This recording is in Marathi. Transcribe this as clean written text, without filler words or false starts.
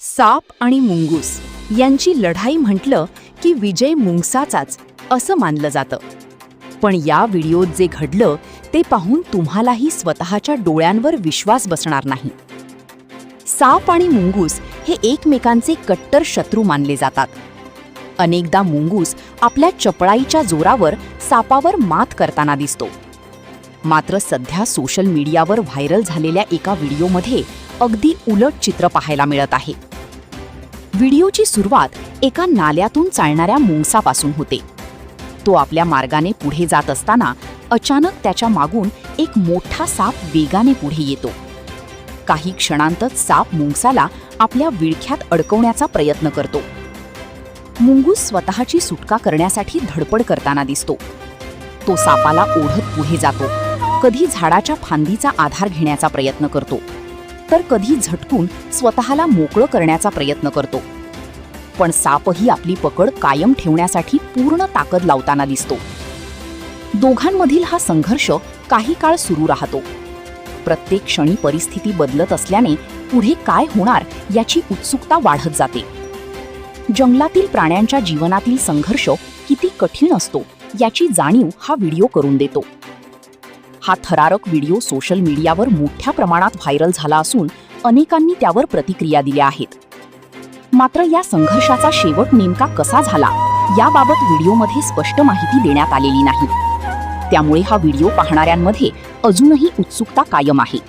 साप आणि मुंगूस यांची लढाई म्हटलं की विजय मुंगसाचाच असं मानलं जातं. पण या व्हिडिओत जे घडलं ते पाहून तुम्हालाही स्वतःच्या डोळ्यांवर विश्वास बसणार नाही. साप आणि मुंगूस हे एकमेकांचे कट्टर शत्रू मानले जातात. अनेकदा मुंगूस आपल्या चपळाईच्या जोरावर सापावर मात करताना दिसतो. मात्र सध्या सोशल मीडियावर व्हायरल झालेल्या एका व्हिडिओमध्ये अगदी उलट चित्र पाहायला मिळत आहे. व्हिडिओची सुरुवात एका नाल्यातून चालणाऱ्या मुंगसापासून होते. तो आपल्या मार्गाने पुढे जात असताना अचानक त्याच्या मागून एक मोठा साप वेगाने पुढे येतो. काही क्षणांतच साप मुंगसाला आपल्या विळख्यात अडकवण्याचा प्रयत्न करतो. मुंगूस स्वतःची सुटका करण्यासाठी धडपड करताना दिसतो. तो सापाला ओढत पुढे जातो. कधी झाडाच्या फांदीचा आधार घेण्याचा प्रयत्न करतो, तर कधी झटकून स्वतःला मोकळं करण्याचा प्रयत्न करतो. पण सापही आपली पकड कायम ठेवण्यासाठी पूर्ण ताकद लावताना दिसतो. दोघांमधील हा संघर्ष काही काळ सुरू राहतो. प्रत्येक क्षणी परिस्थिती बदलत असल्याने पुढे काय होणार याची उत्सुकता वाढत जाते. जंगलातील प्राण्यांच्या जीवनातील संघर्ष किती कठीण असतो याची जाणीव हा व्हिडिओ करून देतो. हा थरारक व्हिडिओ सोशल मीडियावर मोठ्या प्रमाणात व्हायरल झाला असून अनेकांनी त्यावर प्रतिक्रिया दिल्या आहेत. मात्र या संघर्षाचा शेवट नेमका कसा झाला याबाबत व्हिडिओमध्ये स्पष्ट माहिती देण्यात आलेली नाही. त्यामुळे हा व्हिडिओ पाहणाऱ्यांमध्ये अजूनही उत्सुकता कायम आहे.